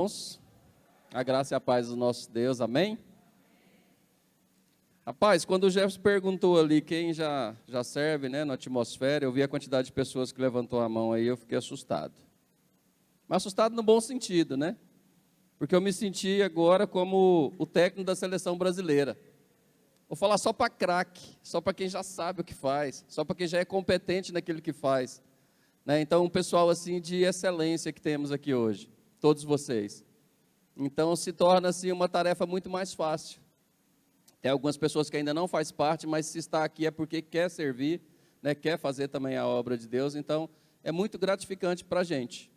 Irmãos, a graça e a paz do nosso Deus, amém? Rapaz, quando o Jefferson perguntou ali quem já serve, né, na atmosfera, eu vi a quantidade de pessoas que levantou a mão aí, eu fiquei assustado. Mas assustado no bom sentido, né? Porque eu me senti agora como o técnico da seleção brasileira. Vou falar só para craque, só para quem já sabe o que faz, só para quem já é competente naquilo que faz, né? Então, um pessoal assim de excelência que temos aqui hoje, todos vocês. Então, se torna assim uma tarefa muito mais fácil. Tem algumas pessoas que ainda não faz parte, mas se está aqui é porque quer servir, né, quer fazer também a obra de Deus. Então, é muito gratificante para a gente.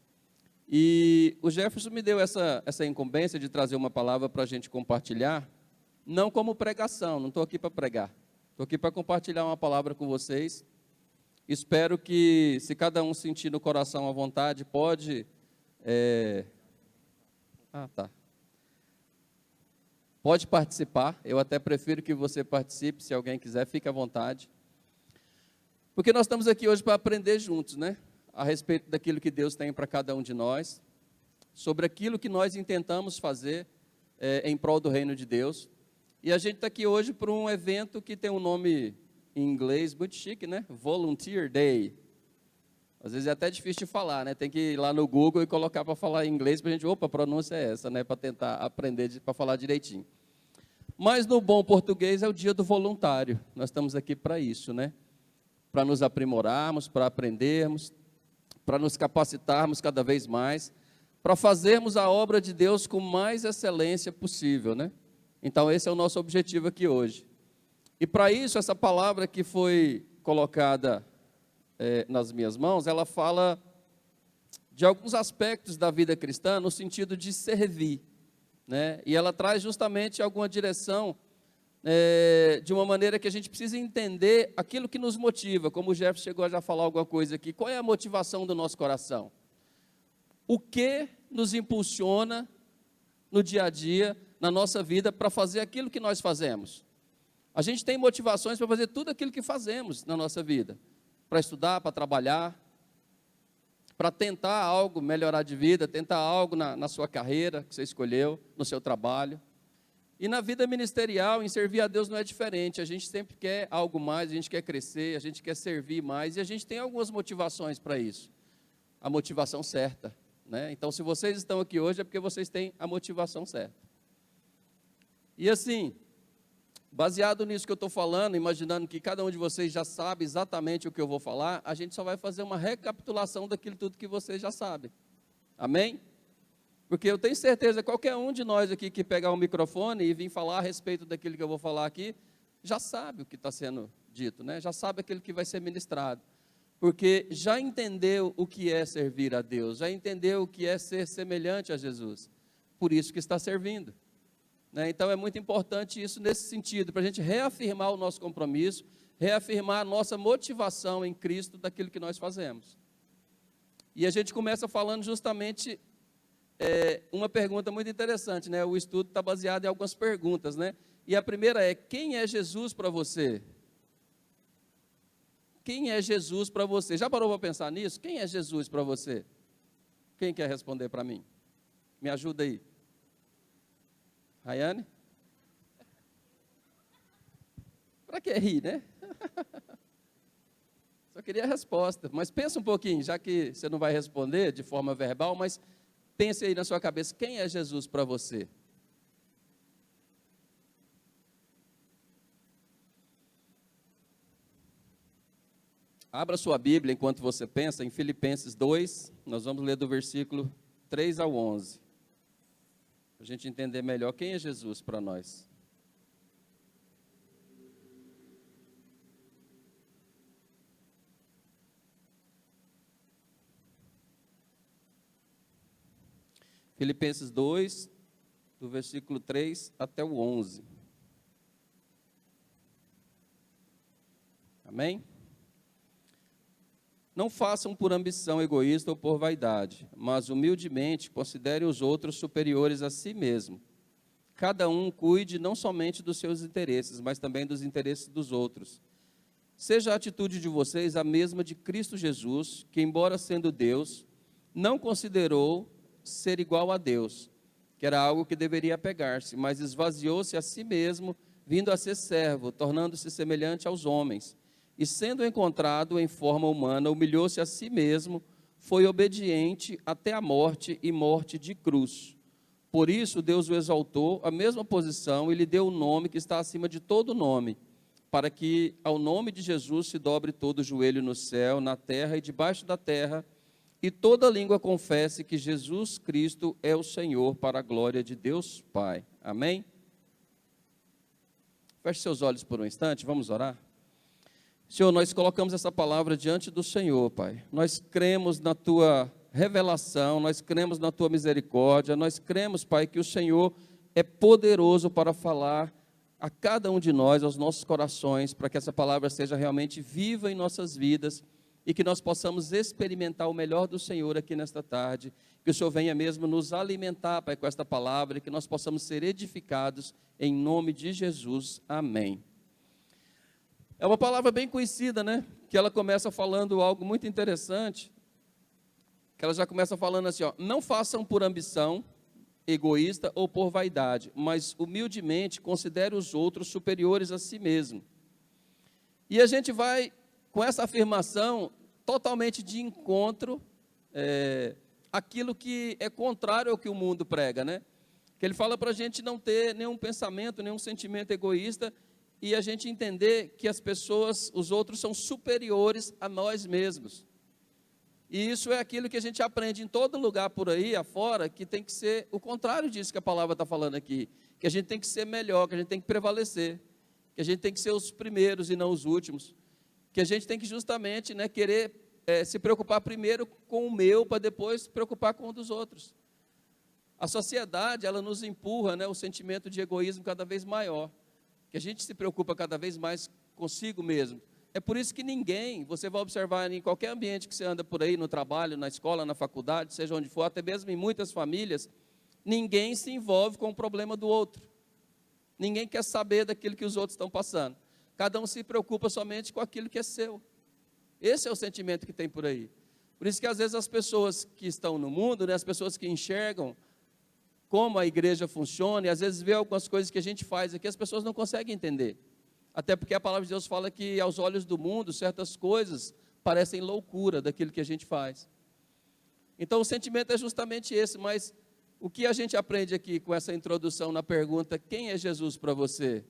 E o Jefferson me deu essa incumbência de trazer uma palavra para a gente compartilhar, não como pregação, não estou aqui para pregar. Estou aqui para compartilhar uma palavra com vocês. Espero que, se cada um sentir no coração à vontade, pode... Pode participar, eu até prefiro que você participe, se alguém quiser, fique à vontade. Porque nós estamos aqui hoje para aprender juntos, né? A respeito daquilo que Deus tem para cada um de nós, sobre aquilo que nós intentamos fazer em prol do reino de Deus. E a gente está aqui hoje para um evento que tem um nome em inglês muito chique, né? Volunteer Day. Às vezes é até difícil de falar, né? Tem que ir lá no Google e colocar para falar em inglês, para a gente, opa, a pronúncia é essa, né? Para tentar aprender, para falar direitinho. Mas no bom português é o dia do voluntário. Nós estamos aqui para isso, né? Para nos aprimorarmos, para aprendermos, para nos capacitarmos cada vez mais, para fazermos a obra de Deus com mais excelência possível, né? Então esse é o nosso objetivo aqui hoje. E para isso, essa palavra que foi colocada nas minhas mãos, ela fala de alguns aspectos da vida cristã no sentido de servir, né? E ela traz justamente alguma direção de uma maneira que a gente precisa entender aquilo que nos motiva, como o Jefferson chegou a já falar alguma coisa aqui. Qual é a motivação do nosso coração? O que nos impulsiona no dia a dia, na nossa vida, para fazer aquilo que nós fazemos? A gente tem motivações para fazer tudo aquilo que fazemos na nossa vida, para estudar, para trabalhar, para tentar algo, melhorar de vida, tentar algo na sua carreira que você escolheu, no seu trabalho. E na vida ministerial, em servir a Deus não é diferente. A gente sempre quer algo mais, a gente quer crescer, a gente quer servir mais, e a gente tem algumas motivações para isso. A motivação certa, né? Então, se vocês estão aqui hoje, é porque vocês têm a motivação certa. E assim, baseado nisso que eu estou falando, imaginando que cada um de vocês já sabe exatamente o que eu vou falar, a gente só vai fazer uma recapitulação daquilo tudo que vocês já sabem. Amém? Porque eu tenho certeza, qualquer um de nós aqui que pegar o microfone e vir falar a respeito daquilo que eu vou falar aqui, já sabe o que está sendo dito, né? Já sabe aquilo que vai ser ministrado. Porque já entendeu o que é servir a Deus, já entendeu o que é ser semelhante a Jesus. Por isso que está servindo. Então é muito importante isso nesse sentido, para a gente reafirmar o nosso compromisso, reafirmar a nossa motivação em Cristo daquilo que nós fazemos. E a gente começa falando justamente uma pergunta muito interessante, né? O estudo está baseado em algumas perguntas, né? E a primeira é: quem é Jesus para você? Quem é Jesus para você? Já parou para pensar nisso? Quem é Jesus para você? Quem quer responder para mim? Me ajuda aí. Rayane? Para que rir, né? Só queria a resposta. Mas pensa um pouquinho, já que você não vai responder de forma verbal, mas pense aí na sua cabeça, quem é Jesus para você? Abra sua Bíblia enquanto você pensa em Filipenses 2, nós vamos ler do versículo 3 ao 11. Para a gente entender melhor quem é Jesus para nós. Filipenses 2, do versículo 3 até o 11. Amém? Não façam por ambição egoísta ou por vaidade, mas humildemente considerem os outros superiores a si mesmo. Cada um cuide não somente dos seus interesses, mas também dos interesses dos outros. Seja a atitude de vocês a mesma de Cristo Jesus, que, embora sendo Deus, não considerou ser igual a Deus, que era algo que deveria apegar-se, mas esvaziou-se a si mesmo, vindo a ser servo, tornando-se semelhante aos homens. E sendo encontrado em forma humana, humilhou-se a si mesmo, foi obediente até a morte e morte de cruz. Por isso Deus o exaltou à mesma posição e lhe deu o nome que está acima de todo nome, para que ao nome de Jesus se dobre todo o joelho no céu, na terra e debaixo da terra, e toda língua confesse que Jesus Cristo é o Senhor, para a glória de Deus Pai. Amém? Feche seus olhos por um instante, vamos orar. Senhor, nós colocamos essa palavra diante do Senhor, Pai. Nós cremos na Tua revelação, nós cremos na Tua misericórdia, nós cremos, Pai, que o Senhor é poderoso para falar a cada um de nós, aos nossos corações, para que essa palavra seja realmente viva em nossas vidas e que nós possamos experimentar o melhor do Senhor aqui nesta tarde, que o Senhor venha mesmo nos alimentar, Pai, com esta palavra e que nós possamos ser edificados em nome de Jesus. Amém. É uma palavra bem conhecida, né? Que ela começa falando algo muito interessante, que ela já começa falando assim, ó, não façam por ambição egoísta ou por vaidade, mas humildemente considere os outros superiores a si mesmo. E a gente vai, com essa afirmação, totalmente de encontro, aquilo que é contrário ao que o mundo prega, né? Que ele fala para a gente não ter nenhum pensamento, nenhum sentimento egoísta, e a gente entender que as pessoas, os outros são superiores a nós mesmos. E isso é aquilo que a gente aprende em todo lugar por aí afora, que tem que ser o contrário disso que a palavra está falando aqui. Que a gente tem que ser melhor, que a gente tem que prevalecer, que a gente tem que ser os primeiros e não os últimos, que a gente tem que justamente, né, querer se preocupar primeiro com o meu, para depois se preocupar com o dos outros. A sociedade, ela nos empurra, né, o sentimento de egoísmo cada vez maior, que a gente se preocupa cada vez mais consigo mesmo. É por isso que ninguém, você vai observar em qualquer ambiente que você anda por aí, no trabalho, na escola, na faculdade, seja onde for, até mesmo em muitas famílias, ninguém se envolve com o problema do outro. Ninguém quer saber daquilo que os outros estão passando. Cada um se preocupa somente com aquilo que é seu. Esse é o sentimento que tem por aí. Por isso que às vezes as pessoas que estão no mundo, né, as pessoas que enxergam como a igreja funciona, e às vezes vê algumas coisas que a gente faz aqui, as pessoas não conseguem entender. Até porque a palavra de Deus fala que aos olhos do mundo, certas coisas parecem loucura daquilo que a gente faz. Então o sentimento é justamente esse, mas o que a gente aprende aqui com essa introdução na pergunta, quem é Jesus para você?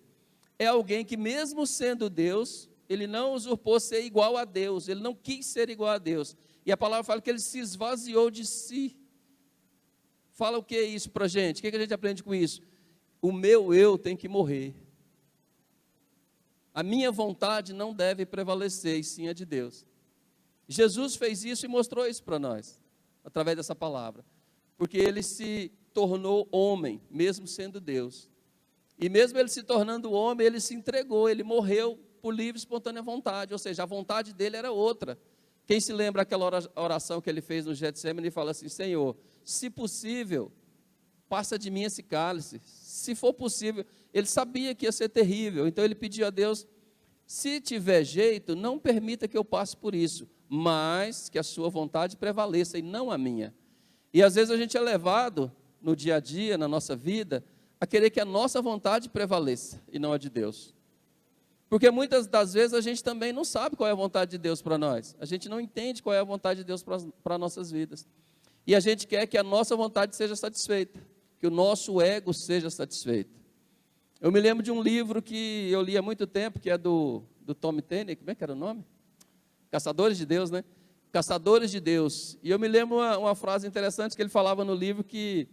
É alguém que mesmo sendo Deus, ele não usurpou ser igual a Deus, ele não quis ser igual a Deus. E a palavra fala que ele se esvaziou de si. Fala o que é isso para a gente? O que a gente aprende com isso? O meu eu tem que morrer. A minha vontade não deve prevalecer, e sim a de Deus. Jesus fez isso e mostrou isso para nós, através dessa palavra. Porque ele se tornou homem, mesmo sendo Deus. E mesmo ele se tornando homem, ele se entregou, ele morreu por livre e espontânea vontade. Ou seja, a vontade dele era outra. Quem se lembra aquela oração que ele fez no Getsemane e fala assim, Senhor, se possível, passa de mim esse cálice. Se for possível, ele sabia que ia ser terrível, então ele pediu a Deus, se tiver jeito, não permita que eu passe por isso, mas que a sua vontade prevaleça e não a minha. E às vezes a gente é levado no dia a dia, na nossa vida, a querer que a nossa vontade prevaleça e não a de Deus. Porque muitas das vezes a gente também não sabe qual é a vontade de Deus para nós. A gente não entende qual é a vontade de Deus para nossas vidas. E a gente quer que a nossa vontade seja satisfeita, que o nosso ego seja satisfeito. Eu me lembro de um livro que eu li há muito tempo, que é do Tom Tenney, como é que era o nome? Caçadores de Deus, né? Caçadores de Deus. E eu me lembro uma frase interessante que ele falava no livro que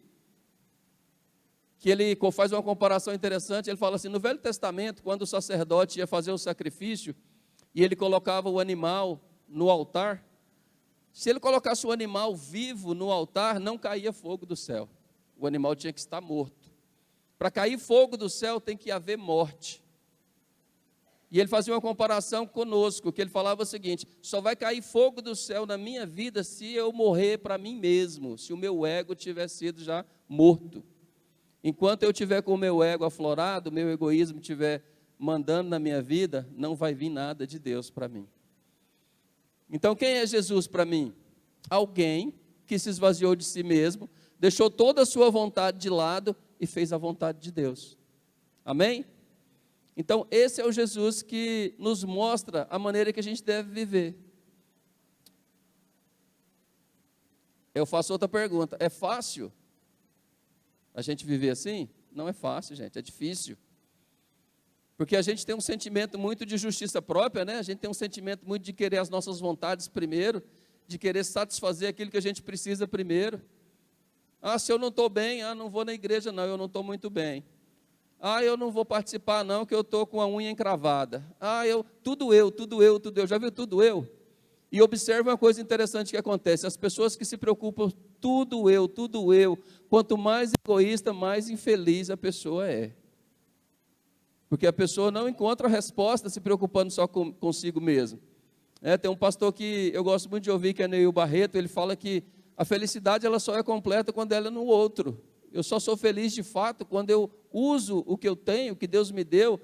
ele faz uma comparação interessante. Ele fala assim, no Velho Testamento, quando o sacerdote ia fazer o sacrifício, e ele colocava o animal no altar, se ele colocasse o animal vivo no altar, não caía fogo do céu. O animal tinha que estar morto. Para cair fogo do céu tem que haver morte. E ele fazia uma comparação conosco, que ele falava o seguinte, só vai cair fogo do céu na minha vida se eu morrer para mim mesmo, se o meu ego tiver sido já morto. Enquanto eu tiver com o meu ego aflorado, o meu egoísmo estiver mandando na minha vida, não vai vir nada de Deus para mim. Então quem é Jesus para mim? Alguém que se esvaziou de si mesmo, deixou toda a sua vontade de lado e fez a vontade de Deus. Amém? Então, esse é o Jesus que nos mostra a maneira que a gente deve viver. Eu faço outra pergunta: é fácil a gente viver assim? Não é fácil, gente, é difícil. Porque a gente tem um sentimento muito de justiça própria, né? A gente tem um sentimento muito de querer as nossas vontades primeiro, de querer satisfazer aquilo que a gente precisa primeiro. Ah, se eu não estou bem, não vou na igreja não, eu não estou muito bem. Ah, eu não vou participar não, que eu estou com a unha encravada. Ah, tudo eu, já viu tudo eu? E observe uma coisa interessante que acontece: as pessoas que se preocupam, tudo eu, quanto mais egoísta, mais infeliz a pessoa é. Porque a pessoa não encontra a resposta se preocupando só consigo mesmo. Tem um pastor que eu gosto muito de ouvir, que é Neil Barreto. Ele fala que a felicidade ela só é completa quando ela é no outro. Eu só sou feliz de fato quando eu uso o que eu tenho, o que Deus me deu,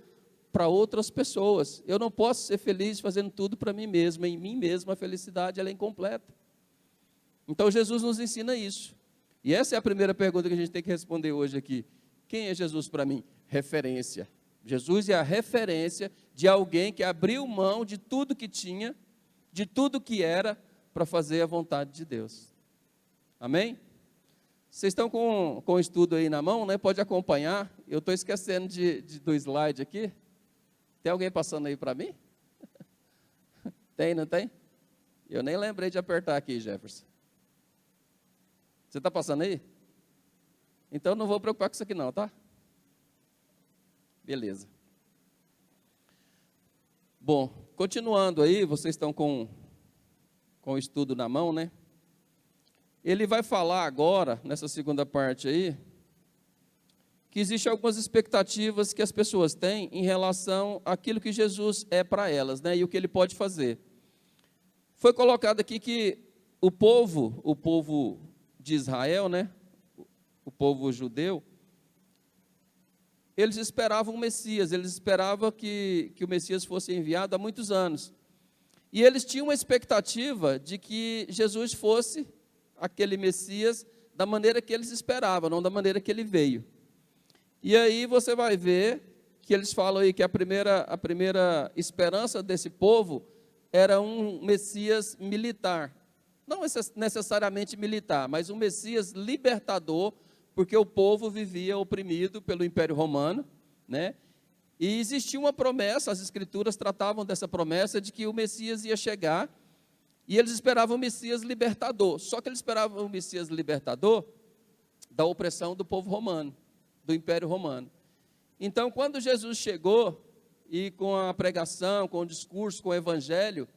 para outras pessoas. Eu não posso ser feliz fazendo tudo para mim mesmo. Em mim mesmo a felicidade ela é incompleta. Então Jesus nos ensina isso. E essa é a primeira pergunta que a gente tem que responder hoje aqui. Quem é Jesus para mim? Referência. Jesus é a referência de alguém que abriu mão de tudo que tinha, de tudo que era, para fazer a vontade de Deus. Amém? Vocês estão com o estudo aí na mão, né? Pode acompanhar. Eu estou esquecendo do slide aqui. Tem alguém passando aí para mim? Tem, não tem? Eu nem lembrei de apertar aqui, Jefferson. Você está passando aí? Então não vou preocupar com isso aqui não, tá? Beleza. Bom, continuando aí, vocês estão com o estudo na mão, né? Ele vai falar agora, nessa segunda parte aí, que existem algumas expectativas que as pessoas têm em relação àquilo que Jesus é para elas, né? E o que ele pode fazer. Foi colocado aqui que o povo de Israel, né? O povo judeu, eles esperavam o Messias, eles esperavam que o Messias fosse enviado há muitos anos. E eles tinham uma expectativa de que Jesus fosse aquele Messias da maneira que eles esperavam, não da maneira que ele veio. E aí você vai ver que eles falam aí que a primeira esperança desse povo era um Messias militar. Não necessariamente militar, mas um Messias libertador, porque o povo vivia oprimido pelo Império Romano, né? E existia uma promessa, as Escrituras tratavam dessa promessa de que o Messias ia chegar, e eles esperavam o Messias libertador. Só que eles esperavam o Messias libertador da opressão do povo romano, do Império Romano. Então, quando Jesus chegou, e com a pregação, com o discurso, com o evangelho,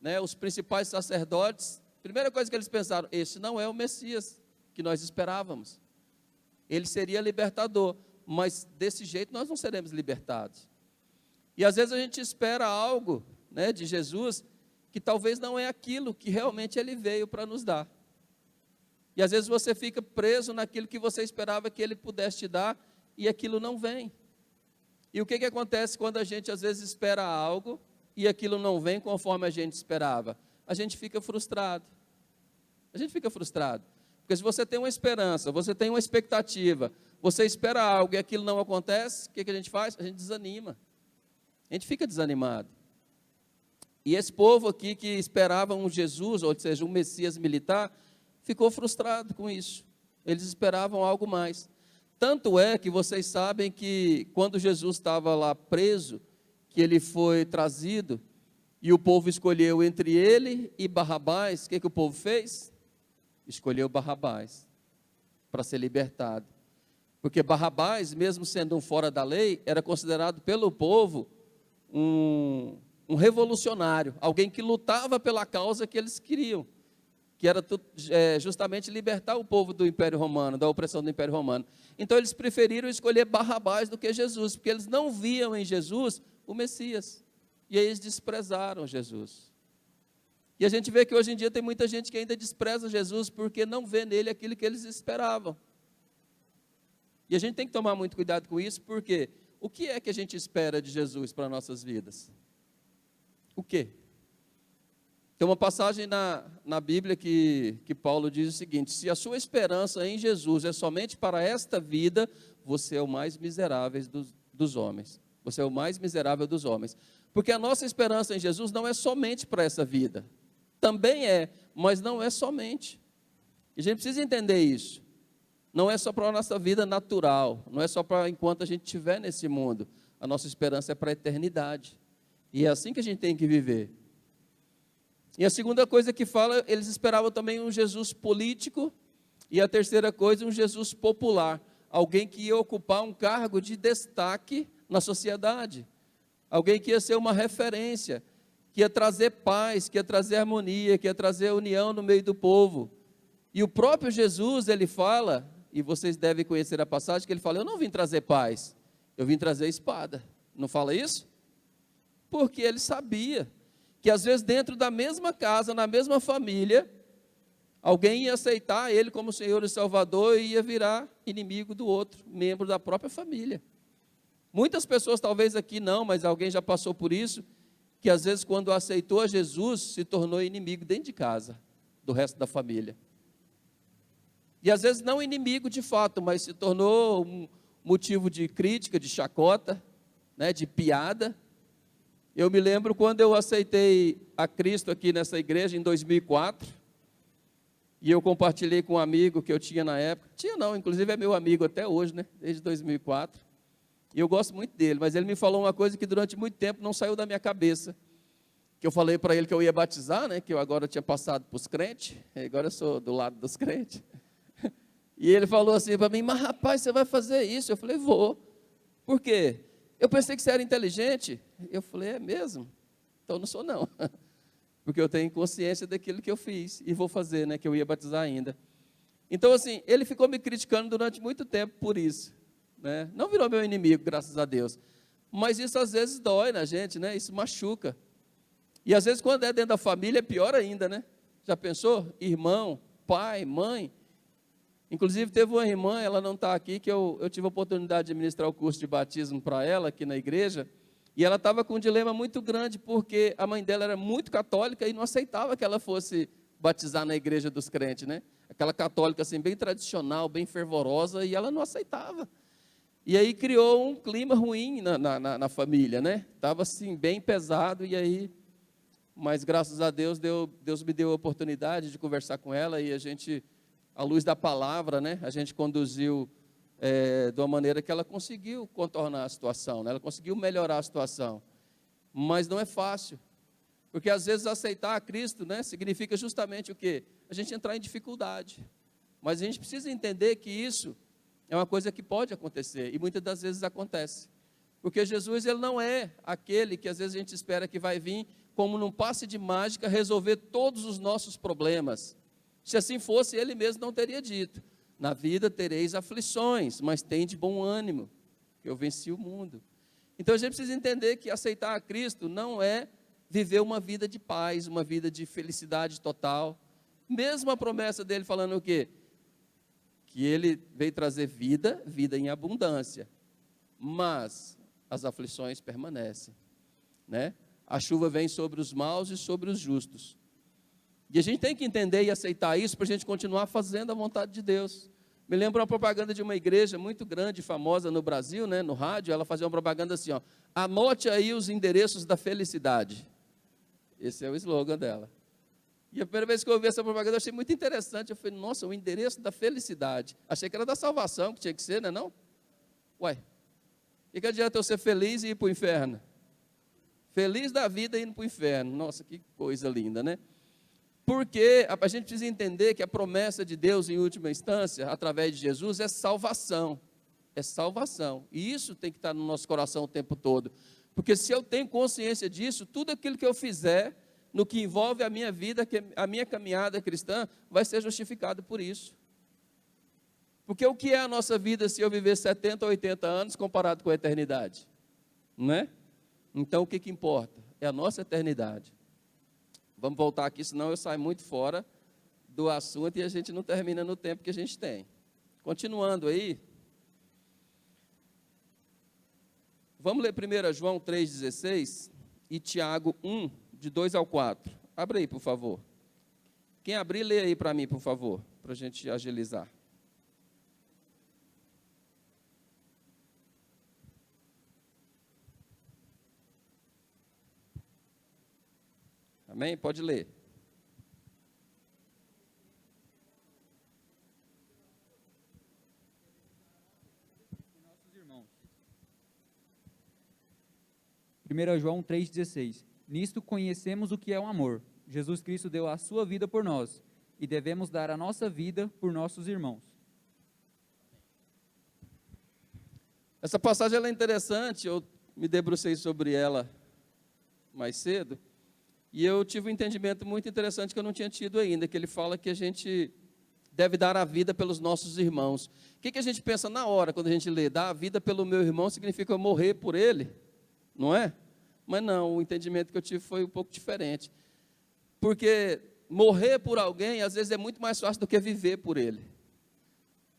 né, os principais sacerdotes, a primeira coisa que eles pensaram: esse não é o Messias que nós esperávamos. Ele seria libertador, mas desse jeito nós não seremos libertados. E às vezes a gente espera algo, né, de Jesus, que talvez não é aquilo que realmente ele veio para nos dar. E às vezes você fica preso naquilo que você esperava que ele pudesse te dar, e aquilo não vem. E o que acontece quando a gente às vezes espera algo, e aquilo não vem conforme a gente esperava? A gente fica frustrado. A gente fica frustrado. Porque se você tem uma esperança, você tem uma expectativa, você espera algo e aquilo não acontece, o que a gente faz? A gente desanima. A gente fica desanimado. E esse povo aqui que esperava um Jesus, ou seja, um Messias militar, ficou frustrado com isso. Eles esperavam algo mais. Tanto é que vocês sabem que quando Jesus estava lá preso, que ele foi trazido, e o povo escolheu entre ele e Barrabás, o que o povo fez? Escolheu Barrabás para ser libertado. Porque Barrabás, mesmo sendo um fora da lei, era considerado pelo povo um revolucionário, alguém que lutava pela causa que eles queriam, que era justamente libertar o povo do Império Romano, da opressão do Império Romano. Então eles preferiram escolher Barrabás do que Jesus, porque eles não viam em Jesus o Messias, e aí eles desprezaram Jesus. E a gente vê que hoje em dia tem muita gente que ainda despreza Jesus, porque não vê nele aquilo que eles esperavam. E a gente tem que tomar muito cuidado com isso, porque o que é que a gente espera de Jesus para nossas vidas? O quê? Tem uma passagem na Bíblia que Paulo diz o seguinte: se a sua esperança em Jesus é somente para esta vida, você é o mais miserável dos homens. Você é o mais miserável dos homens. Porque a nossa esperança em Jesus não é somente para essa vida. Também é, mas não é somente. E a gente precisa entender isso. Não é só para a nossa vida natural, não é só para enquanto a gente estiver nesse mundo. A nossa esperança é para a eternidade. E é assim que a gente tem que viver. E a segunda coisa que fala, eles esperavam também um Jesus político. E a terceira coisa, um Jesus popular. Alguém que ia ocupar um cargo de destaque na sociedade. Alguém que ia ser uma referência, que ia trazer paz, que ia trazer harmonia, que ia trazer união no meio do povo. E o próprio Jesus, ele fala, e vocês devem conhecer a passagem, que ele fala: eu não vim trazer paz, eu vim trazer espada. Não fala isso? Porque ele sabia que às vezes dentro da mesma casa, na mesma família, alguém ia aceitar ele como Senhor e Salvador e ia virar inimigo do outro, membro da própria família. Muitas pessoas talvez aqui não, mas alguém já passou por isso, que às vezes quando aceitou a Jesus, se tornou inimigo dentro de casa, do resto da família. E às vezes não inimigo de fato, mas se tornou um motivo de crítica, de chacota, né, de piada. Eu me lembro quando eu aceitei a Cristo aqui nessa igreja em 2004, e eu compartilhei com um amigo que eu tinha na época, inclusive é meu amigo até hoje, né, desde 2004, e eu gosto muito dele, mas ele me falou uma coisa que durante muito tempo não saiu da minha cabeça, que eu falei para ele que eu ia batizar, né, que eu agora tinha passado para os crentes, agora eu sou do lado dos crentes, e ele falou assim para mim: mas rapaz, você vai fazer isso? Eu falei: vou. Por quê? Eu pensei que você era inteligente. Eu falei: é mesmo? Então não sou não. Porque eu tenho consciência daquilo que eu fiz e vou fazer, né, que eu ia batizar ainda. Então assim, ele ficou me criticando durante muito tempo por isso, né? Não virou meu inimigo, graças a Deus. Mas isso às vezes dói na gente, né? Isso machuca. E às vezes quando é dentro da família é pior ainda, né? Já pensou? Irmão, pai, mãe. Inclusive teve uma irmã, ela não está aqui, que eu tive a oportunidade de ministrar o curso de batismo para ela aqui na igreja, e ela estava com um dilema muito grande, porque a mãe dela era muito católica e não aceitava que ela fosse batizar na igreja dos crentes, né? Aquela católica assim, bem tradicional, bem fervorosa, e ela não aceitava. E aí criou um clima ruim na família, né? Estava assim, bem pesado, e aí, mas graças a Deus, Deus me deu a oportunidade de conversar com ela, e a gente, à luz da palavra, né, a gente conduziu de uma maneira que ela conseguiu contornar a situação, né, ela conseguiu melhorar a situação. Mas não é fácil, porque às vezes aceitar a Cristo, né, significa justamente o quê? A gente entrar em dificuldade. Mas a gente precisa entender que isso é uma coisa que pode acontecer, e muitas das vezes acontece. Porque Jesus, ele não é aquele que às vezes a gente espera que vai vir, como num passe de mágica, resolver todos os nossos problemas. Se assim fosse, ele mesmo não teria dito: na vida tereis aflições, mas tende bom ânimo, que eu venci o mundo. Então a gente precisa entender que aceitar a Cristo não é viver uma vida de paz, uma vida de felicidade total. Mesmo a promessa dele falando o quê? Que ele veio trazer vida, vida em abundância. Mas as aflições permanecem, né? A chuva vem sobre os maus e sobre os justos. E a gente tem que entender e aceitar isso para a gente continuar fazendo a vontade de Deus. Me lembro uma propaganda de uma igreja muito grande, famosa no Brasil, né, no rádio. Ela fazia uma propaganda assim, ó: anote aí os endereços da felicidade. Esse é o slogan dela. E a primeira vez que eu ouvi essa propaganda, eu achei muito interessante. Eu falei: nossa, o endereço da felicidade. Achei que era da salvação, que tinha que ser, não? Ué, o que adianta eu ser feliz e ir para o inferno? Feliz da vida indo para o inferno. Nossa, que coisa linda, né? Porque a gente precisa entender que a promessa de Deus, em última instância, através de Jesus, é salvação. É salvação. E isso tem que estar no nosso coração o tempo todo. Porque se eu tenho consciência disso, tudo aquilo que eu fizer, no que envolve a minha vida, a minha caminhada cristã, vai ser justificado por isso. Porque o que é a nossa vida se eu viver 70, 80 anos comparado com a eternidade? Não é? Então o que importa? É a nossa eternidade. Vamos voltar aqui, senão eu saio muito fora do assunto e a gente não termina no tempo que a gente tem. Continuando aí, vamos ler 1 João 3,16 e Tiago 1, de 2 ao 4. Abre aí, por favor. Quem abrir, lê aí para mim, por favor, para a gente agilizar. Amém? Pode ler. Nossos irmãos. 1 João 3,16. Nisto conhecemos o que é o amor. Jesus Cristo deu a sua vida por nós, e devemos dar a nossa vida por nossos irmãos. Essa passagem ela é interessante, eu me debrucei sobre ela mais cedo, e eu tive um entendimento muito interessante que eu não tinha tido ainda, que ele fala que a gente deve dar a vida pelos nossos irmãos. O que a gente pensa na hora, quando a gente lê, dar a vida pelo meu irmão, significa eu morrer por ele, não é? Mas não, o entendimento que eu tive foi um pouco diferente. Porque morrer por alguém, às vezes, é muito mais fácil do que viver por ele.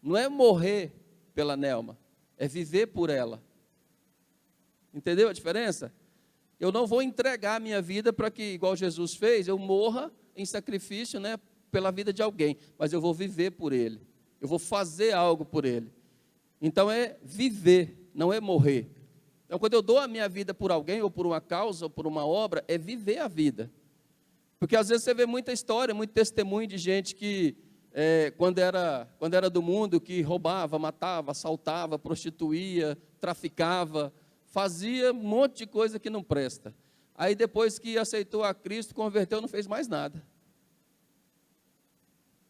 Não é morrer pela Nelma, é viver por ela. Entendeu a diferença? Eu não vou entregar a minha vida para que, igual Jesus fez, eu morra em sacrifício, né, pela vida de alguém. Mas eu vou viver por ele. Eu vou fazer algo por ele. Então é viver, não é morrer. Então quando eu dou a minha vida por alguém, ou por uma causa, ou por uma obra, é viver a vida. Porque às vezes você vê muita história, muito testemunho de gente que, quando era do mundo, que roubava, matava, assaltava, prostituía, traficava, fazia um monte de coisa que não presta. Aí depois que aceitou a Cristo, converteu, não fez mais nada.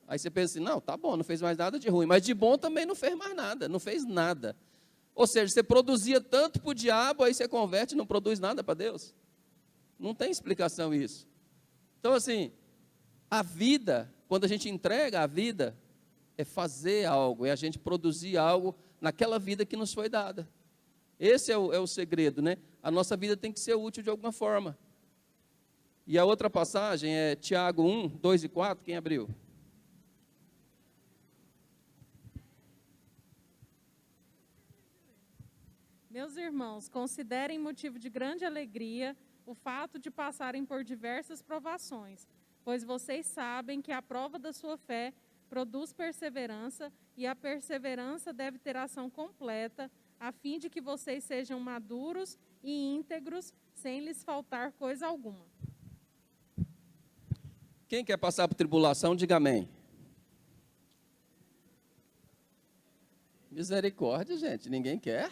Aí você pensa assim, não, tá bom, não fez mais nada de ruim, mas de bom também não fez mais nada, não fez nada. Ou seja, você produzia tanto para o diabo, aí você converte e não produz nada para Deus. Não tem explicação isso. Então, assim, a vida, quando a gente entrega a vida, é fazer algo, é a gente produzir algo naquela vida que nos foi dada. Esse é o segredo, né? A nossa vida tem que ser útil de alguma forma. E a outra passagem é Tiago 1, 2 e 4, quem abriu? Meus irmãos, considerem motivo de grande alegria o fato de passarem por diversas provações, pois vocês sabem que a prova da sua fé produz perseverança, e a perseverança deve ter ação completa, a fim de que vocês sejam maduros e íntegros, sem lhes faltar coisa alguma. Quem quer passar por tribulação, diga amém. Misericórdia, gente, ninguém quer?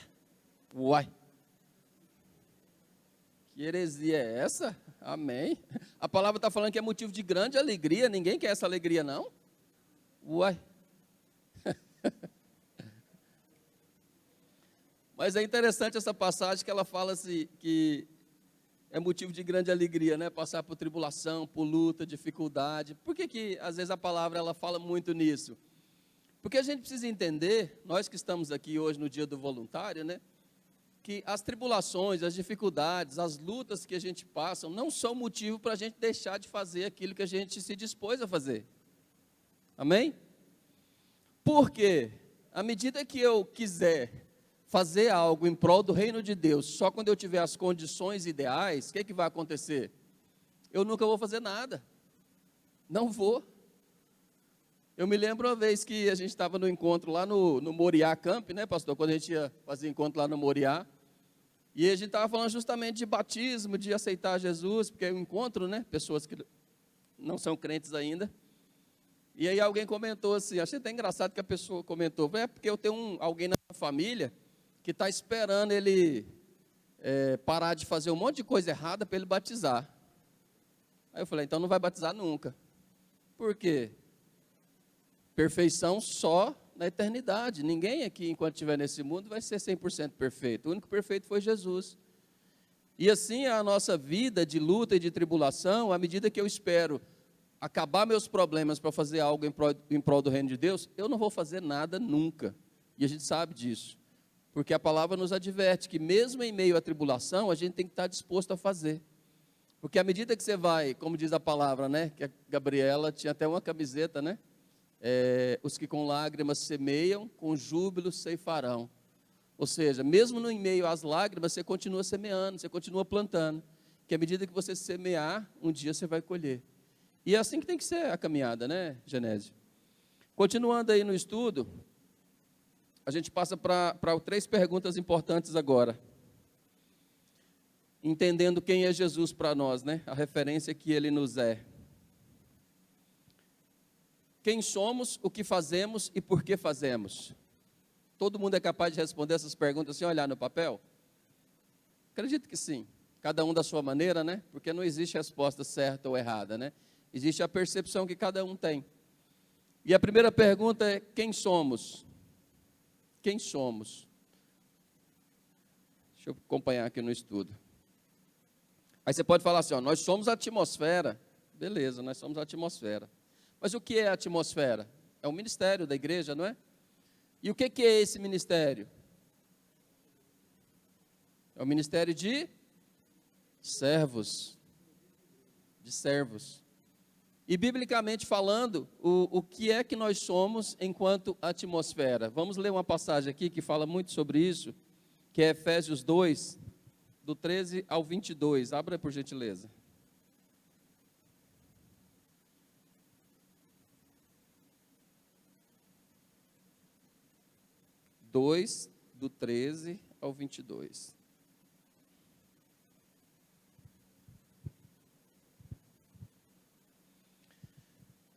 Uai! Que heresia é essa? Amém. A palavra está falando que é motivo de grande alegria. Ninguém quer essa alegria, não? Uai. Mas é interessante essa passagem que ela fala assim, que é motivo de grande alegria, né? Passar por tribulação, por luta, dificuldade. Por que às vezes a palavra ela fala muito nisso? Porque a gente precisa entender, nós que estamos aqui hoje no dia do voluntário, né? Que as tribulações, as dificuldades, as lutas que a gente passa não são motivo para a gente deixar de fazer aquilo que a gente se dispôs a fazer. Amém? Porque, à medida que eu quiser fazer algo em prol do reino de Deus, só quando eu tiver as condições ideais, o que vai acontecer? Eu nunca vou fazer nada. Não vou. Eu me lembro uma vez que a gente estava no encontro lá no Moriá Camp, né, pastor? Quando a gente ia fazer encontro lá no Moriá. E a gente estava falando justamente de batismo, de aceitar Jesus, porque é um encontro, né? Pessoas que não são crentes ainda. E aí alguém comentou assim, achei até engraçado que a pessoa comentou, porque eu tenho alguém na minha família que está esperando ele parar de fazer um monte de coisa errada para ele batizar. Aí eu falei, então não vai batizar nunca. Por quê? Perfeição só na eternidade. Ninguém aqui, enquanto estiver nesse mundo, vai ser 100% perfeito. O único perfeito foi Jesus. E assim é a nossa vida de luta e de tribulação, à medida que eu espero acabar meus problemas para fazer algo em prol do reino de Deus, eu não vou fazer nada nunca. E a gente sabe disso. Porque a palavra nos adverte que mesmo em meio à tribulação, a gente tem que estar disposto a fazer. Porque à medida que você vai, como diz a palavra, né? Que a Gabriela tinha até uma camiseta, né? Os que com lágrimas semeiam, com júbilo ceifarão. Ou seja, mesmo no meio às lágrimas, você continua semeando, você continua plantando. que à medida que você semear, um dia você vai colher. E é assim que tem que ser a caminhada, né, Genésio? Continuando aí no estudo, a gente passa para 3 perguntas importantes agora. Entendendo quem é Jesus para nós, né? A referência que ele nos é. Quem somos, o que fazemos e por que fazemos? Todo mundo é capaz de responder essas perguntas sem olhar no papel? Acredito que sim. Cada um da sua maneira, né? Porque não existe resposta certa ou errada, né? Existe a percepção que cada um tem. E a primeira pergunta é: quem somos? Quem somos? Deixa eu acompanhar aqui no estudo. Aí você pode falar assim, ó, nós somos a atmosfera. Beleza, nós somos a atmosfera. Mas o que é a atmosfera? É o ministério da igreja, não é? E o que é esse ministério? É o ministério de servos. De servos. E biblicamente falando, o que é que nós somos enquanto atmosfera? Vamos ler uma passagem aqui que fala muito sobre isso, que é Efésios 2, do 13 ao 22. Abra por gentileza. Do 13 ao 22.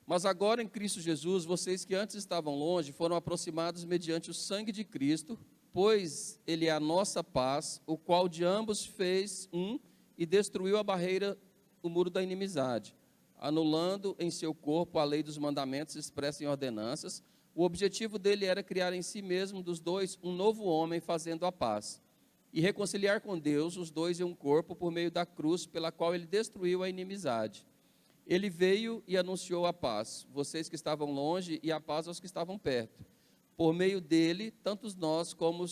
Mas agora em Cristo Jesus, vocês que antes estavam longe, foram aproximados mediante o sangue de Cristo, pois ele é a nossa paz, o qual de ambos fez um e destruiu a barreira, o muro da inimizade, anulando em seu corpo a lei dos mandamentos expressa em ordenanças. O objetivo dele era criar em si mesmo dos dois um novo homem, fazendo a paz, e reconciliar com Deus os dois em um corpo por meio da cruz, pela qual ele destruiu a inimizade. Ele veio e anunciou a paz, vocês que estavam longe, e a paz aos que estavam perto. Por meio dele, tanto nós como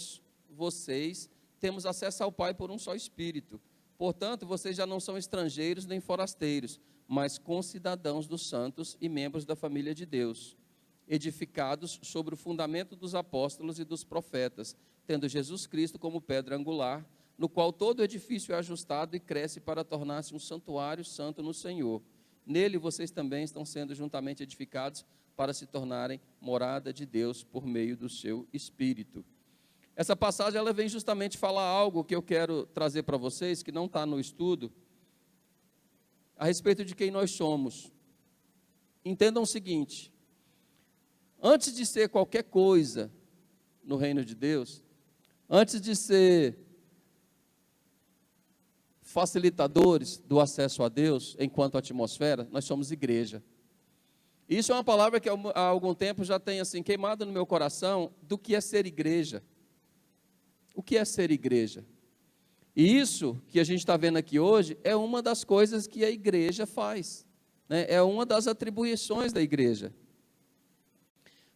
vocês temos acesso ao Pai por um só Espírito. Portanto, vocês já não são estrangeiros nem forasteiros, mas concidadãos dos santos e membros da família de Deus, edificados sobre o fundamento dos apóstolos e dos profetas, tendo Jesus Cristo como pedra angular, no qual todo edifício é ajustado e cresce para tornar-se um santuário santo no Senhor. Nele vocês também estão sendo juntamente edificados para se tornarem morada de Deus por meio do seu Espírito. Essa passagem ela vem justamente falar algo que eu quero trazer para vocês, que não está no estudo, a respeito de quem nós somos. Entendam o seguinte: antes de ser qualquer coisa no reino de Deus, antes de ser facilitadores do acesso a Deus enquanto atmosfera, nós somos igreja. Isso é uma palavra que há algum tempo já tem assim queimado no meu coração do que é ser igreja. O que é ser igreja? E isso que a gente está vendo aqui hoje é uma das coisas que a igreja faz, né? É uma das atribuições da igreja.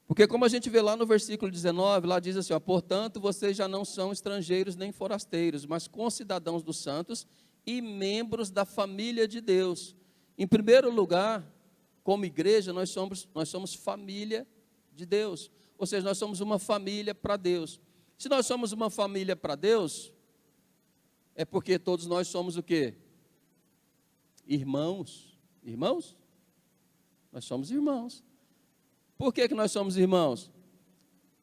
Porque como a gente vê lá no versículo 19, lá diz assim, ó, portanto, vocês já não são estrangeiros nem forasteiros, mas concidadãos dos santos e membros da família de Deus. Em primeiro lugar, como igreja, nós somos família de Deus. Ou seja, nós somos uma família para Deus. Se nós somos uma família para Deus, é porque todos nós somos o quê? Irmãos. Irmãos? Nós somos irmãos. Por que nós somos irmãos?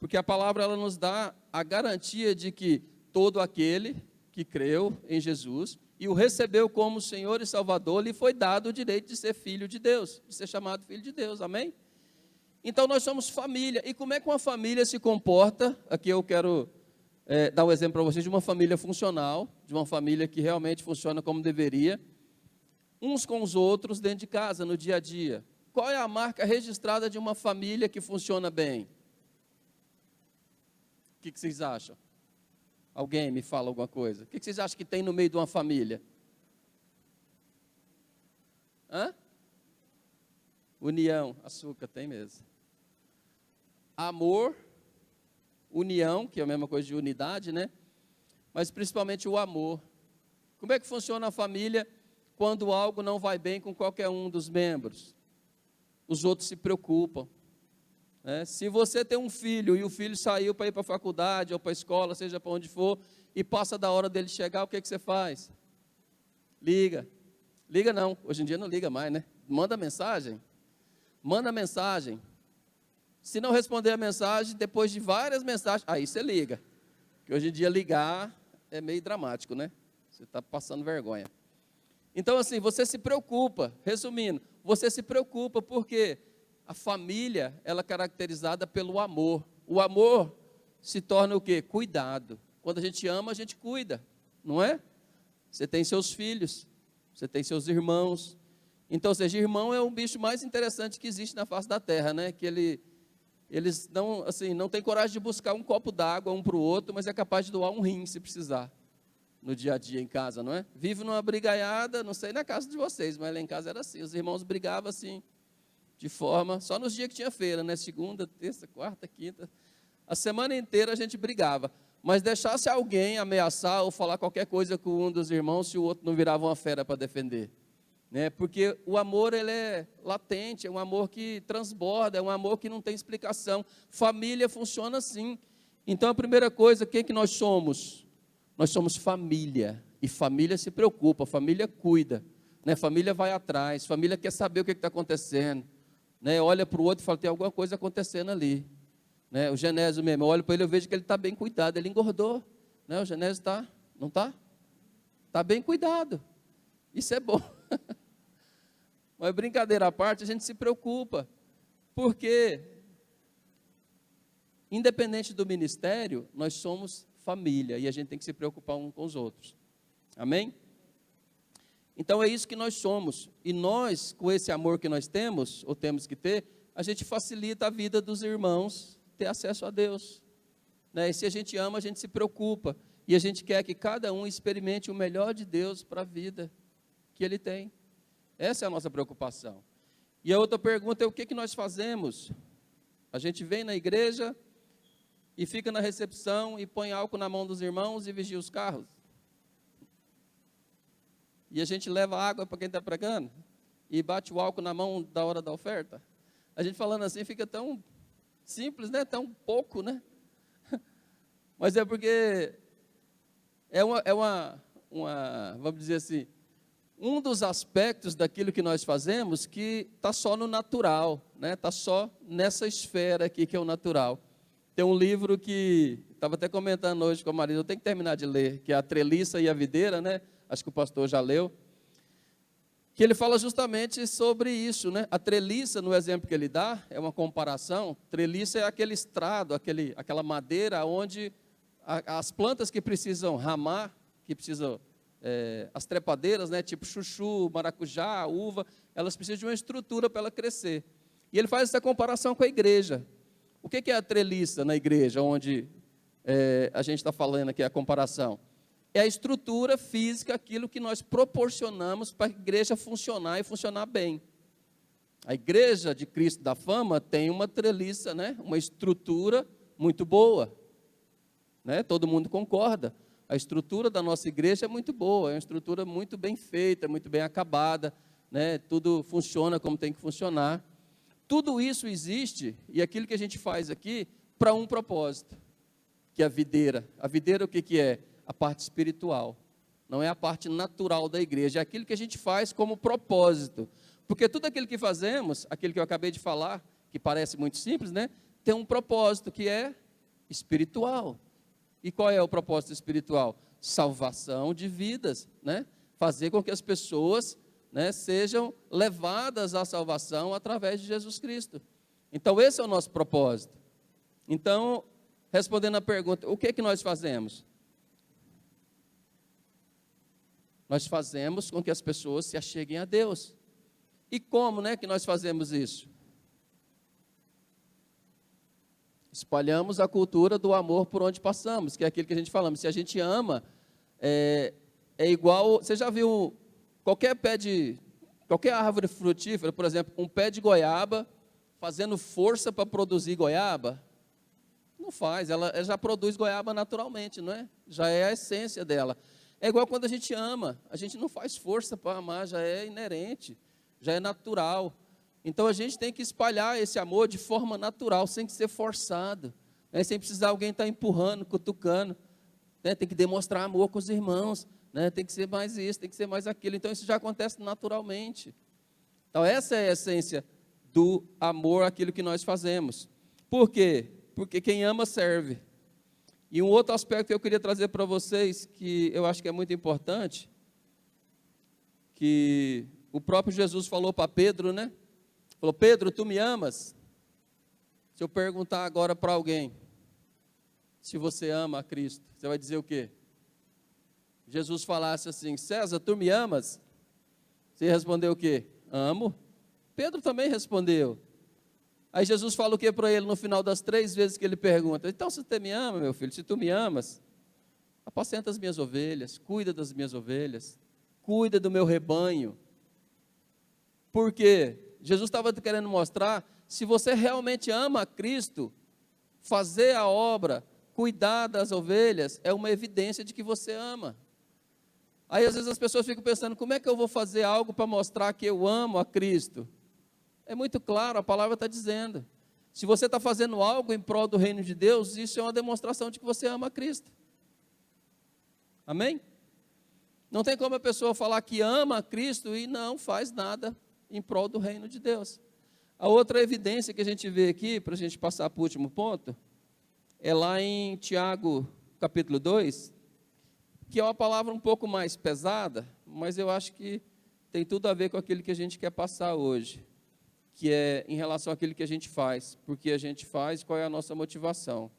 Porque a palavra ela nos dá a garantia de que todo aquele que creu em Jesus e o recebeu como Senhor e Salvador, lhe foi dado o direito de ser filho de Deus, de ser chamado filho de Deus, amém? Então nós somos família. E como é que uma família se comporta? Aqui eu quero dar um exemplo para vocês de uma família funcional, de uma família que realmente funciona como deveria, uns com os outros dentro de casa, no dia a dia. Qual é a marca registrada de uma família que funciona bem? O que vocês acham? Alguém me fala alguma coisa? O que vocês acham que tem no meio de uma família? Hã? União, açúcar, tem mesmo. Amor, união, que é a mesma coisa de unidade, né? Mas principalmente o amor. Como é que funciona a família quando algo não vai bem com qualquer um dos membros? Os outros se preocupam. Se você tem um filho e o filho saiu para ir para a faculdade ou para a escola, seja para onde for, e passa da hora dele chegar, o que você faz? Liga. Liga não, hoje em dia não liga mais, né? Manda mensagem. Manda mensagem. Se não responder a mensagem, depois de várias mensagens, aí você liga. Porque hoje em dia ligar é meio dramático, né? Você está passando vergonha. Então, assim, você se preocupa, resumindo, você se preocupa porque a família, ela é caracterizada pelo amor. O amor se torna o quê? Cuidado. Quando a gente ama, a gente cuida, não é? Você tem seus filhos, você tem seus irmãos. Então, ou seja, irmão é o bicho mais interessante que existe na face da terra, né? Que eles não, assim, não têm coragem de buscar um copo d'água um para o outro, mas é capaz de doar um rim, se precisar. No dia a dia em casa, não é? Vive numa brigaiada, não sei na casa de vocês, mas lá em casa era assim, os irmãos brigavam assim, de forma, só nos dias que tinha feira, né? Segunda, terça, quarta, quinta, a semana inteira a gente brigava, mas deixasse alguém ameaçar ou falar qualquer coisa com um dos irmãos, se o outro não virava uma fera para defender, né? Porque o amor, ele é latente, é um amor que transborda, é um amor que não tem explicação. Família funciona assim. Então a primeira coisa, o que nós somos? Nós somos família, e família se preocupa, família cuida, né? Família vai atrás, família quer saber o que está acontecendo, né? Olha para o outro e fala, tem alguma coisa acontecendo ali, né? O Genésio mesmo, eu olho para ele, eu vejo que ele está bem cuidado, ele engordou, né? O Genésio está, não está? Está bem cuidado, isso é bom. Mas brincadeira à parte, a gente se preocupa, porque, independente do ministério, nós somos família, e a gente tem que se preocupar uns com os outros, amém? Então é isso que nós somos, e nós, com esse amor que nós temos, ou temos que ter, a gente facilita a vida dos irmãos ter acesso a Deus, né? E se a gente ama, a gente se preocupa, e a gente quer que cada um experimente o melhor de Deus para a vida que ele tem. Essa é a nossa preocupação. E a outra pergunta é, o que nós fazemos? A gente vem na igreja e fica na recepção e põe álcool na mão dos irmãos e vigia os carros. E a gente leva água para quem está pregando e bate o álcool na mão da hora da oferta. A gente falando assim fica tão simples, né? Tão pouco, né? Mas é porque vamos dizer assim, um dos aspectos daquilo que nós fazemos que está só no natural, né? Está só nessa esfera aqui que é o natural. Tem um livro que, estava até comentando hoje com a Marisa, eu tenho que terminar de ler, que é A Treliça e a Videira, né? Acho que o pastor já leu. Que ele fala justamente sobre isso, né? A treliça, no exemplo que ele dá, é uma comparação. Treliça é aquele estrado, aquela madeira onde as plantas que precisam ramar, que precisam, as trepadeiras, né? Tipo chuchu, maracujá, uva, elas precisam de uma estrutura para ela crescer. E ele faz essa comparação com a igreja. O que é a treliça na igreja, onde a gente está falando aqui, a comparação? É a estrutura física, aquilo que nós proporcionamos para a igreja funcionar e funcionar bem. A igreja de Cristo da Fama tem uma treliça, né? Uma estrutura muito boa, né? Todo mundo concorda. A estrutura da nossa igreja é muito boa, é uma estrutura muito bem feita, muito bem acabada, né? Tudo funciona como tem que funcionar. Tudo isso existe, e aquilo que a gente faz aqui, para um propósito, que é a videira. A videira o que é? A parte espiritual. Não é a parte natural da igreja, é aquilo que a gente faz como propósito. Porque tudo aquilo que fazemos, aquilo que eu acabei de falar, que parece muito simples, né? Tem um propósito que é espiritual. E qual é o propósito espiritual? Salvação de vidas, né? Fazer com que as pessoas, né, sejam levadas à salvação através de Jesus Cristo. Então esse é o nosso propósito. Então, respondendo à pergunta, o que é que nós fazemos? Nós fazemos com que as pessoas se acheguem a Deus. E como, né, que nós fazemos isso? Espalhamos a cultura do amor por onde passamos, que é aquilo que a gente falamos. Se a gente ama, é igual, você já viu qualquer árvore frutífera, por exemplo, um pé de goiaba, fazendo força para produzir goiaba? Não faz, ela já produz goiaba naturalmente, não é? Já é a essência dela. É igual quando a gente ama, a gente não faz força para amar, já é inerente, já é natural. Então a gente tem que espalhar esse amor de forma natural, sem ser forçado, né? Sem precisar alguém estar empurrando, cutucando. né? Tem que demonstrar amor com os irmãos, né? Tem que ser mais isso, tem que ser mais aquilo. Então, isso já acontece naturalmente. Então, essa é a essência do amor àquilo que nós fazemos. Por quê? Porque quem ama serve. E um outro aspecto que eu queria trazer para vocês, que eu acho que é muito importante, que o próprio Jesus falou para Pedro, né? Falou: Pedro, tu me amas? Se eu perguntar agora para alguém se você ama a Cristo, você vai dizer o quê? Jesus falasse assim: César, tu me amas? Você respondeu o quê? Amo. Pedro também respondeu. Aí Jesus fala o que para ele no final das 3 vezes que ele pergunta? Então, se você me ama, meu filho, se tu me amas, apacenta as minhas ovelhas, cuida das minhas ovelhas, cuida do meu rebanho. Por quê? Jesus estava querendo mostrar, se você realmente ama a Cristo, fazer a obra, cuidar das ovelhas, é uma evidência de que você ama. Aí às vezes as pessoas ficam pensando, como é que eu vou fazer algo para mostrar que eu amo a Cristo? É muito claro, a palavra está dizendo. Se você está fazendo algo em prol do reino de Deus, isso é uma demonstração de que você ama a Cristo. Amém? Não tem como a pessoa falar que ama a Cristo e não faz nada em prol do reino de Deus. A outra evidência que a gente vê aqui, para a gente passar para o último ponto, é lá em Tiago, capítulo 2, que é uma palavra um pouco mais pesada, mas eu acho que tem tudo a ver com aquilo que a gente quer passar hoje, que é em relação àquilo que a gente faz, porque a gente faz, qual é a nossa motivação.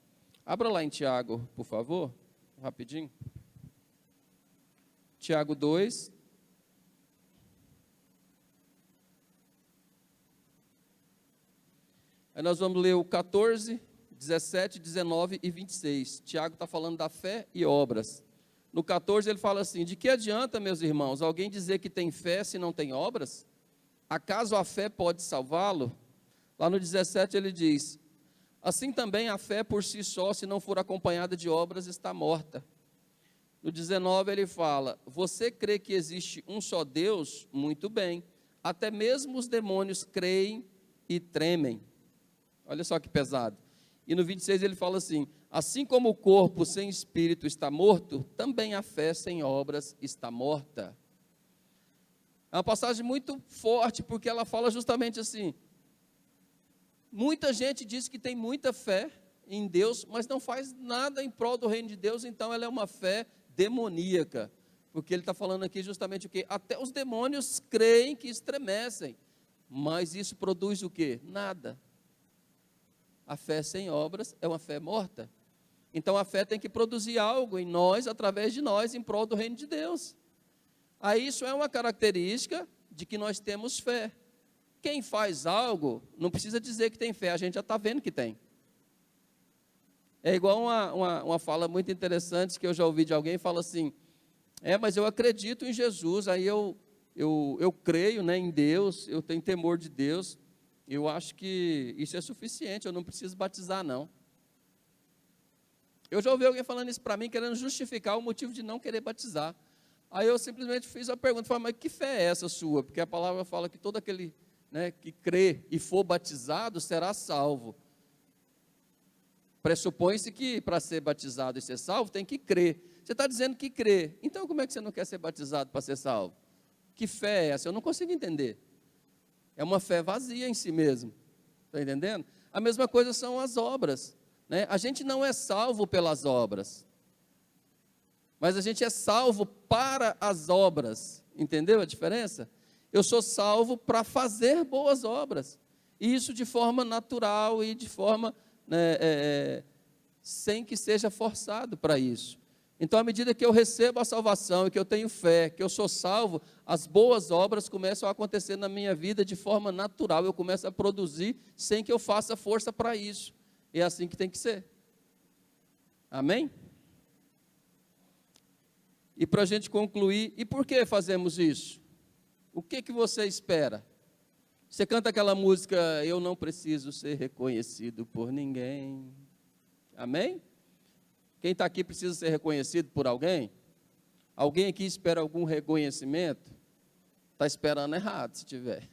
Abra lá em Tiago, por favor, rapidinho. Tiago 2. Aí nós vamos ler o 14, 17, 19 e 26. Tiago está falando da fé e obras. No 14 ele fala assim: de que adianta, meus irmãos, alguém dizer que tem fé se não tem obras? Acaso a fé pode salvá-lo? Lá no 17 ele diz: assim também a fé por si só, se não for acompanhada de obras, está morta. No 19 ele fala: você crê que existe um só Deus? Muito bem. Até mesmo os demônios creem e tremem. Olha só que pesado. E no 26 ele fala assim: assim como o corpo sem espírito está morto, também a fé sem obras está morta. É uma passagem muito forte, porque ela fala justamente assim: muita gente diz que tem muita fé em Deus, mas não faz nada em prol do reino de Deus, então ela é uma fé demoníaca, porque ele está falando aqui justamente o quê? Até os demônios creem que estremecem, mas isso produz o quê? Nada. A fé sem obras é uma fé morta. Então a fé tem que produzir algo em nós, através de nós, em prol do reino de Deus. Aí isso é uma característica de que nós temos fé. Quem faz algo, não precisa dizer que tem fé, a gente já está vendo que tem. É igual uma fala muito interessante que eu já ouvi de alguém, fala assim: mas eu acredito em Jesus, aí eu creio, né, em Deus, eu tenho temor de Deus, eu acho que isso é suficiente, eu não preciso batizar não. Eu já ouvi alguém falando isso para mim, querendo justificar o motivo de não querer batizar. Aí eu simplesmente fiz a pergunta, falei: mas que fé é essa sua? Porque a palavra fala que todo aquele, né, que crê e for batizado será salvo. Pressupõe-se que para ser batizado e ser salvo tem que crer. Você está dizendo que crê, então como é que você não quer ser batizado para ser salvo? Que fé é essa? Eu não consigo entender. É uma fé vazia em si mesmo. Está entendendo? A mesma coisa são as obras, né? A gente não é salvo pelas obras, mas a gente é salvo para as obras. Entendeu a diferença? Eu sou salvo para fazer boas obras, e isso de forma natural e de forma, né, sem que seja forçado para isso. Então, à medida que eu recebo a salvação e que eu tenho fé, que eu sou salvo, as boas obras começam a acontecer na minha vida de forma natural. Eu começo a produzir sem que eu faça força para isso. É assim que tem que ser. Amém? E para a gente concluir, e por que fazemos isso? O que você espera? Você canta aquela música: eu não preciso ser reconhecido por ninguém. Amém? Quem está aqui precisa ser reconhecido por alguém? Alguém aqui espera algum reconhecimento? Está esperando errado, se tiver.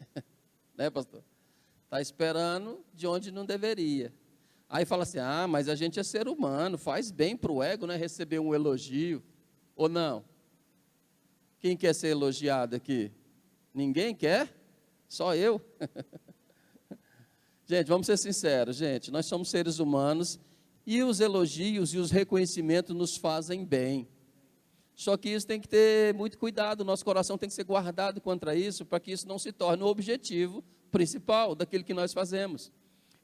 Né, pastor? Está esperando de onde não deveria. Aí fala assim, mas a gente é ser humano, faz bem para o ego, né, receber um elogio, ou não? Quem quer ser elogiado aqui? Ninguém quer? Só eu? Gente, vamos ser sinceros, gente, nós somos seres humanos e os elogios e os reconhecimentos nos fazem bem. Só que isso tem que ter muito cuidado, nosso coração tem que ser guardado contra isso, para que isso não se torne o objetivo principal daquilo que nós fazemos.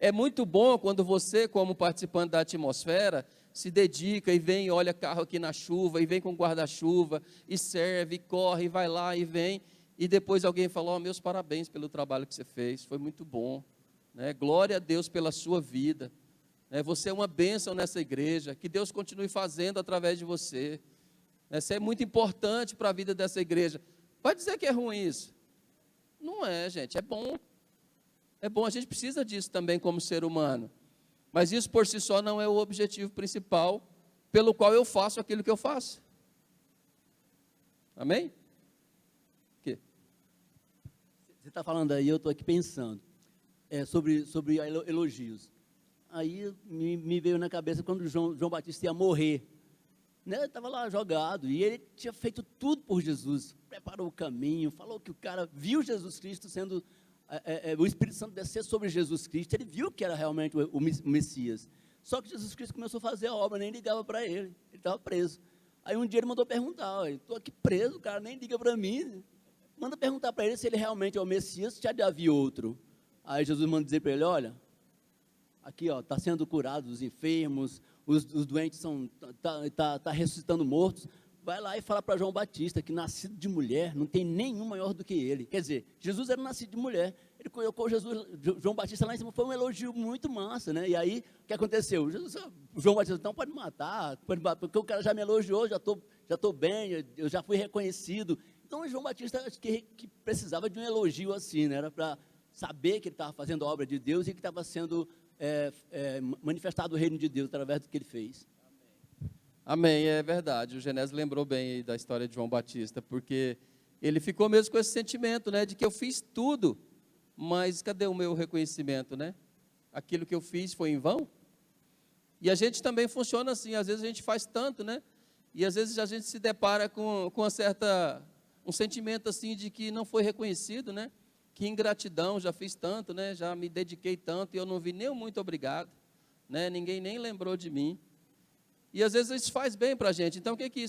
É muito bom quando você, como participante da atmosfera, se dedica e vem e olha carro aqui na chuva, e vem com guarda-chuva, e serve, e corre, e vai lá e vem, e depois alguém fala, meus parabéns pelo trabalho que você fez, foi muito bom, né? Glória a Deus pela sua vida, né? Você é uma bênção nessa igreja, que Deus continue fazendo através de você, né? Você é muito importante para a vida dessa igreja. Vai dizer que é ruim isso? Não é, gente, é bom. É bom, a gente precisa disso também como ser humano. Mas isso por si só não é o objetivo principal pelo qual eu faço aquilo que eu faço. Amém? O quê? Você está falando aí, eu estou aqui pensando sobre elogios. Aí me veio na cabeça quando João Batista ia morrer. Né? Ele estava lá jogado e ele tinha feito tudo por Jesus. Preparou o caminho, falou que o cara viu Jesus Cristo sendo... o Espírito Santo descer sobre Jesus Cristo, ele viu que era realmente o Messias. Só que Jesus Cristo começou a fazer a obra, nem ligava para ele, ele estava preso. Aí um dia ele mandou perguntar, estou aqui preso, o cara nem liga para mim. Manda perguntar para ele se ele realmente é o Messias, se já havia outro. Aí Jesus manda dizer para ele, olha, aqui está sendo curado os enfermos, os doentes tá ressuscitando mortos. Vai lá e fala para João Batista que nascido de mulher não tem nenhum maior do que ele. Quer dizer, Jesus era nascido de mulher. Ele colocou João Batista lá em cima, foi um elogio muito massa, né? E aí, o que aconteceu? João Batista, então pode matar, porque o cara já me elogiou, já tô bem, eu já fui reconhecido. Então, João Batista, acho que precisava de um elogio assim, né? Era para saber que ele estava fazendo a obra de Deus e que estava sendo manifestado o reino de Deus através do que ele fez. Amém, é verdade. O Genésio lembrou bem da história de João Batista, porque ele ficou mesmo com esse sentimento, né, de que eu fiz tudo, mas cadê o meu reconhecimento, né? Aquilo que eu fiz foi em vão? E a gente também funciona assim, às vezes a gente faz tanto, né? E às vezes a gente se depara com um sentimento assim de que não foi reconhecido, né? Que ingratidão, já fiz tanto, né? Já me dediquei tanto e eu não vi nem um muito obrigado, né? Ninguém nem lembrou de mim. E às vezes isso faz bem para a gente. Então, o que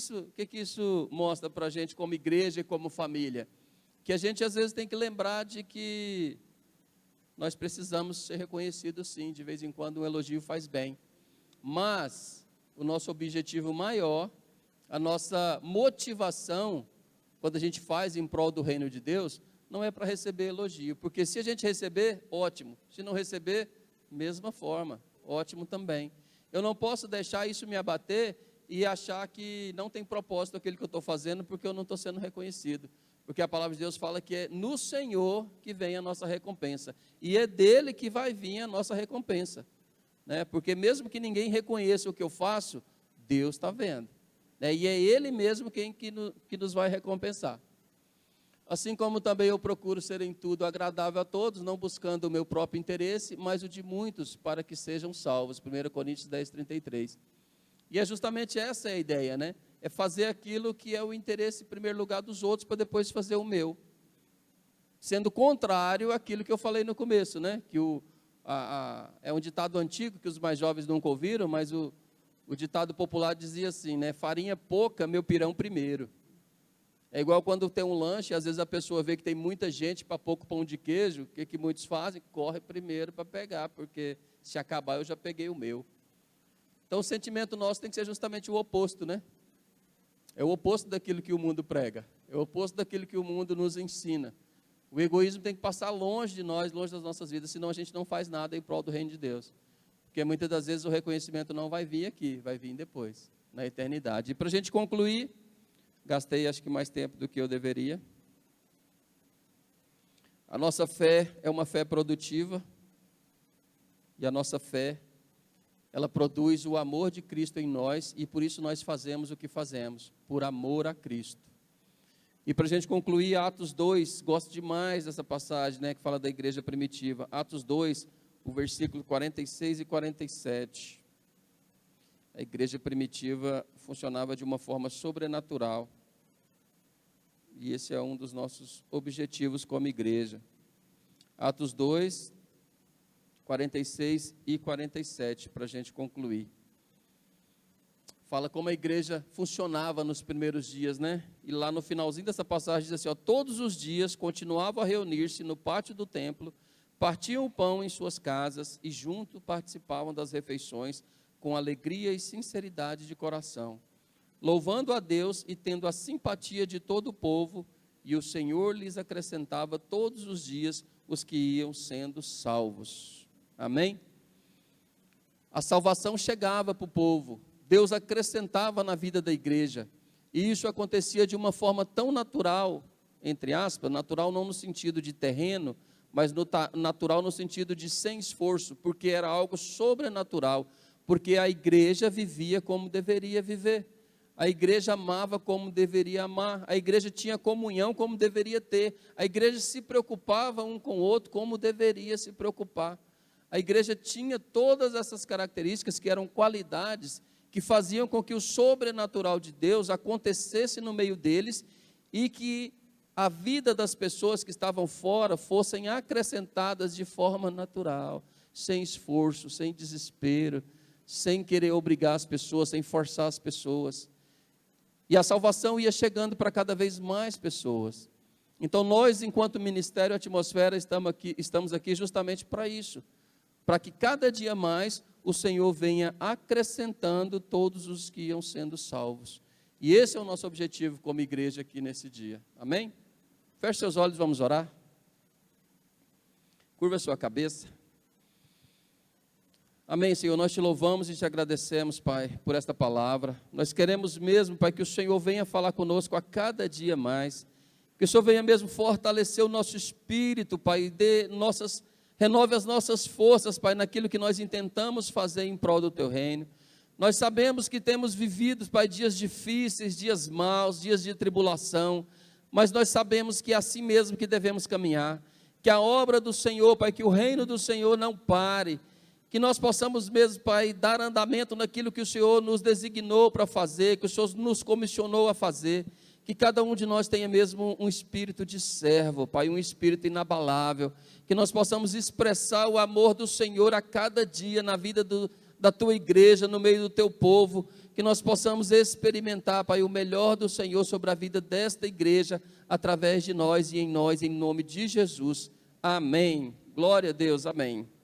isso mostra para a gente como igreja e como família? Que a gente às vezes tem que lembrar de que nós precisamos ser reconhecidos sim, de vez em quando um elogio faz bem. Mas o nosso objetivo maior, a nossa motivação, quando a gente faz em prol do reino de Deus, não é para receber elogio. Porque se a gente receber, ótimo. Se não receber, mesma forma, ótimo também. Eu não posso deixar isso me abater e achar que não tem propósito aquilo que eu estou fazendo porque eu não estou sendo reconhecido. Porque a palavra de Deus fala que é no Senhor que vem a nossa recompensa. E é dele que vai vir a nossa recompensa. Né? Porque mesmo que ninguém reconheça o que eu faço, Deus está vendo. Né? E é Ele mesmo que nos vai recompensar. Assim como também eu procuro ser em tudo agradável a todos, não buscando o meu próprio interesse, mas o de muitos, para que sejam salvos. 1 Coríntios 10, 33. E é justamente essa a ideia, né? É fazer aquilo que é o interesse, em primeiro lugar, dos outros, para depois fazer o meu. Sendo contrário àquilo que eu falei no começo, né? Que é um ditado antigo, que os mais jovens nunca ouviram, mas o ditado popular dizia assim, né? Farinha pouca, meu pirão primeiro. É igual quando tem um lanche, às vezes a pessoa vê que tem muita gente para pouco pão de queijo, o que muitos fazem? Corre primeiro para pegar, porque se acabar eu já peguei o meu. Então o sentimento nosso tem que ser justamente o oposto, né? É o oposto daquilo que o mundo prega, é o oposto daquilo que o mundo nos ensina. O egoísmo tem que passar longe de nós, longe das nossas vidas, senão a gente não faz nada em prol do reino de Deus. Porque muitas das vezes o reconhecimento não vai vir aqui, vai vir depois, na eternidade. E para a gente concluir, gastei acho que mais tempo do que eu deveria. A nossa fé é uma fé produtiva. E a nossa fé, ela produz o amor de Cristo em nós. E por isso nós fazemos o que fazemos, por amor a Cristo. E para a gente concluir, Atos 2, gosto demais dessa passagem, né, que fala da igreja primitiva. Atos 2, o versículo 46 e 47. A igreja primitiva funcionava de uma forma sobrenatural. E esse é um dos nossos objetivos como igreja. Atos 2, 46 e 47, para a gente concluir. Fala como a igreja funcionava nos primeiros dias, né? E lá no finalzinho dessa passagem diz assim, ó, todos os dias continuavam a reunir-se no pátio do templo, partiam o pão em suas casas e junto participavam das refeições com alegria e sinceridade de coração, louvando a Deus e tendo a simpatia de todo o povo, e o Senhor lhes acrescentava todos os dias os que iam sendo salvos. Amém? A salvação chegava para o povo, Deus acrescentava na vida da igreja, e isso acontecia de uma forma tão natural, entre aspas, natural não no sentido de terreno, mas natural no sentido de sem esforço, porque era algo sobrenatural, porque a igreja vivia como deveria viver, a igreja amava como deveria amar, a igreja tinha comunhão como deveria ter, a igreja se preocupava um com o outro como deveria se preocupar, a igreja tinha todas essas características que eram qualidades que faziam com que o sobrenatural de Deus acontecesse no meio deles e que a vida das pessoas que estavam fora fossem acrescentadas de forma natural, sem esforço, sem desespero, sem querer obrigar as pessoas, sem forçar as pessoas. E a salvação ia chegando para cada vez mais pessoas. Então nós, enquanto Ministério Atmosfera, estamos aqui justamente para isso, para que cada dia mais o Senhor venha acrescentando todos os que iam sendo salvos. E esse é o nosso objetivo como igreja aqui nesse dia. Amém? Feche seus olhos, vamos orar. Curva a sua cabeça. Amém, Senhor, nós te louvamos e te agradecemos, Pai, por esta palavra. Nós queremos mesmo, Pai, que o Senhor venha falar conosco a cada dia mais. Que o Senhor venha mesmo fortalecer o nosso espírito, Pai, renove as nossas forças, Pai, naquilo que nós intentamos fazer em prol do Teu reino. Nós sabemos que temos vivido, Pai, dias difíceis, dias maus, dias de tribulação, mas nós sabemos que é assim mesmo que devemos caminhar, que a obra do Senhor, Pai, que o reino do Senhor não pare, que nós possamos mesmo, Pai, dar andamento naquilo que o Senhor nos designou para fazer, que o Senhor nos comissionou a fazer, que cada um de nós tenha mesmo um espírito de servo, Pai, um espírito inabalável, que nós possamos expressar o amor do Senhor a cada dia na vida da Tua igreja, no meio do Teu povo, que nós possamos experimentar, Pai, o melhor do Senhor sobre a vida desta igreja, através de nós e em nome de Jesus. Amém. Glória a Deus, amém.